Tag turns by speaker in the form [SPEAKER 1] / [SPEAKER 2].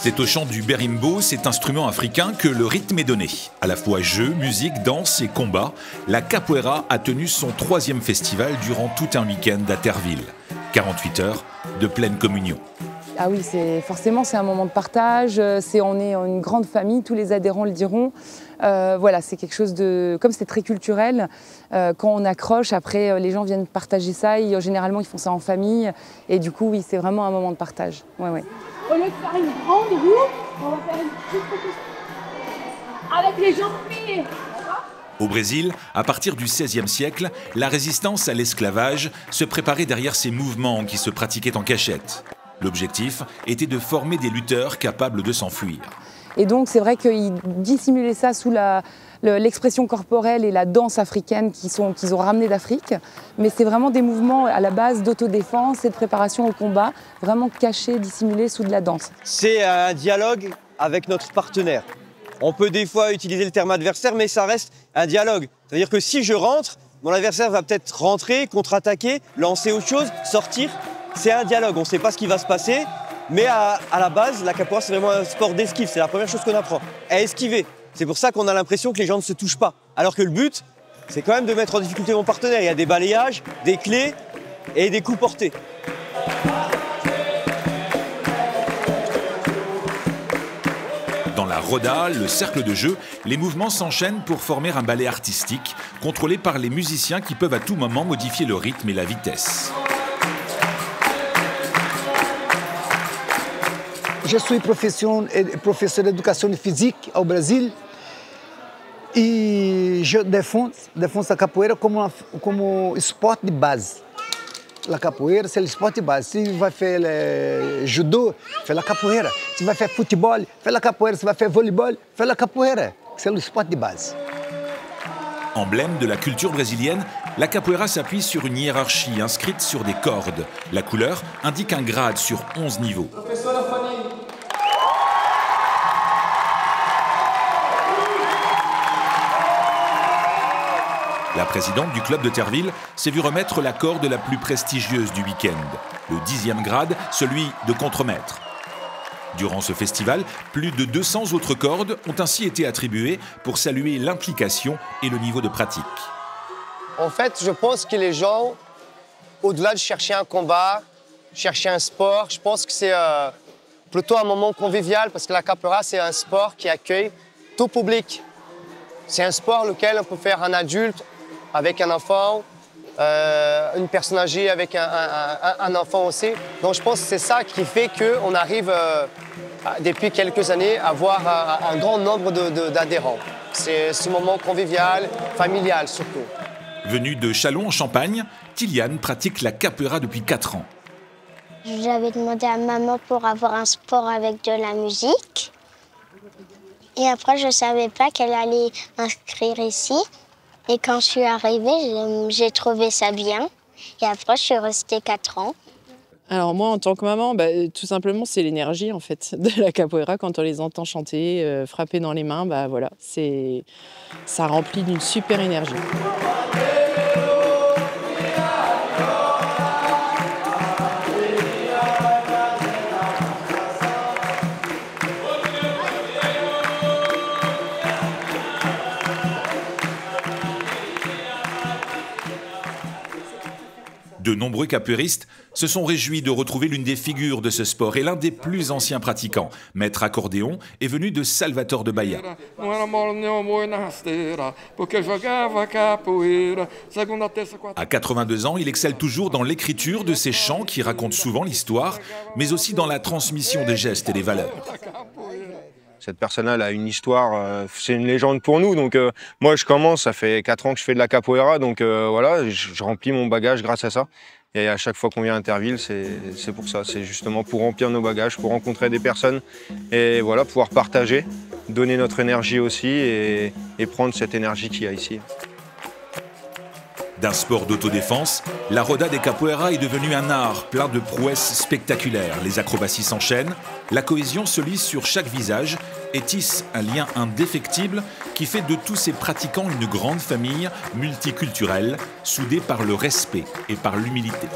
[SPEAKER 1] C'est au chant du berimbo, cet instrument africain, que le rythme est donné. À la fois jeu, musique, danse et combat, la capoeira a tenu son 3e festival durant tout un week-end à Terreville. 48 heures de pleine communion.
[SPEAKER 2] Ah oui, forcément c'est un moment de partage, on est une grande famille, tous les adhérents le diront. Voilà, c'est quelque chose de... Comme c'est très culturel, quand on accroche, après les gens viennent partager ça, généralement ils font ça en famille, et du coup oui, c'est vraiment un moment de partage. Ouais, ouais.
[SPEAKER 3] Au lieu de faire une grande roue, on va faire une petite roue avec les jambes pliées.
[SPEAKER 1] Au Brésil, à partir du XVIe siècle, la résistance à l'esclavage se préparait derrière ces mouvements qui se pratiquaient en cachette. L'objectif était de former des lutteurs capables de s'enfuir.
[SPEAKER 2] Et donc c'est vrai qu'ils dissimulaient ça sous l'expression corporelle et la danse africaine qu'ils ont ramené d'Afrique. Mais c'est vraiment des mouvements à la base d'autodéfense et de préparation au combat, vraiment cachés, dissimulés sous de la danse.
[SPEAKER 4] C'est un dialogue avec notre partenaire. On peut des fois utiliser le terme adversaire, mais ça reste un dialogue. C'est-à-dire que si je rentre, mon adversaire va peut-être rentrer, contre-attaquer, lancer autre chose, sortir. C'est un dialogue, on ne sait pas ce qui va se passer, mais à la base, la capoeira, c'est vraiment un sport d'esquive. C'est la première chose qu'on apprend, à esquiver. C'est pour ça qu'on a l'impression que les gens ne se touchent pas. Alors que le but, c'est quand même de mettre en difficulté mon partenaire. Il y a des balayages, des clés et des coups portés.
[SPEAKER 1] Dans la roda, le cercle de jeu, les mouvements s'enchaînent pour former un ballet artistique, contrôlé par les musiciens qui peuvent à tout moment modifier le rythme et la vitesse.
[SPEAKER 5] Je suis professeur d'éducation physique au Brésil et je défends la capoeira comme sport de base. La capoeira, c'est le sport de base. Si tu vas faire le judo, fais la capoeira. Si tu vas faire football, fais la capoeira. Si tu vas faire volleyball, fais la capoeira. C'est le sport de base.
[SPEAKER 1] Emblème de la culture brésilienne, la capoeira s'appuie sur une hiérarchie inscrite sur des cordes. La couleur indique un grade sur 11 niveaux. La présidente du club de Terreville s'est vue remettre la corde la plus prestigieuse du week-end, le 10e grade, celui de contremaître. Durant ce festival, plus de 200 autres cordes ont ainsi été attribuées pour saluer l'implication et le niveau de pratique.
[SPEAKER 6] En fait, je pense que les gens, au-delà de chercher un combat, chercher un sport, je pense que c'est plutôt un moment convivial parce que la capoeira, c'est un sport qui accueille tout public. C'est un sport lequel on peut faire un adulte avec un enfant, une personne âgée avec un enfant aussi. Donc je pense que c'est ça qui fait qu'on arrive depuis quelques années à avoir un grand nombre d'adhérents. C'est ce moment convivial, familial surtout.
[SPEAKER 1] Venue de Châlons en Champagne, Tiliane pratique la capoeira depuis 4 ans.
[SPEAKER 7] J'avais demandé à maman pour avoir un sport avec de la musique. Et après, je ne savais pas qu'elle allait m'inscrire ici. Et quand je suis arrivée, j'ai trouvé ça bien. Et après, je suis restée 4 ans.
[SPEAKER 8] Alors moi, en tant que maman, tout simplement, c'est l'énergie en fait de la capoeira. Quand on les entend chanter, frapper dans les mains, voilà, ça remplit d'une super énergie.
[SPEAKER 1] De nombreux capoeiristes se sont réjouis de retrouver l'une des figures de ce sport et l'un des plus anciens pratiquants, maître accordéon, est venu de Salvatore de Bahia. À 82 ans, il excelle toujours dans l'écriture de ses chants qui racontent souvent l'histoire, mais aussi dans la transmission des gestes et des valeurs.
[SPEAKER 9] Cette personne-là a une histoire, c'est une légende pour nous. Donc moi, je commence, ça fait 4 ans que je fais de la capoeira, donc voilà, je remplis mon bagage grâce à ça. Et à chaque fois qu'on vient à Terreville, c'est pour ça, c'est justement pour remplir nos bagages, pour rencontrer des personnes et voilà, pouvoir partager, donner notre énergie aussi et prendre cette énergie qu'il y a ici.
[SPEAKER 1] D'un sport d'autodéfense, la roda des capoeira est devenue un art plein de prouesses spectaculaires. Les acrobaties s'enchaînent, la cohésion se lit sur chaque visage et tisse un lien indéfectible qui fait de tous ces pratiquants une grande famille multiculturelle, soudée par le respect et par l'humilité.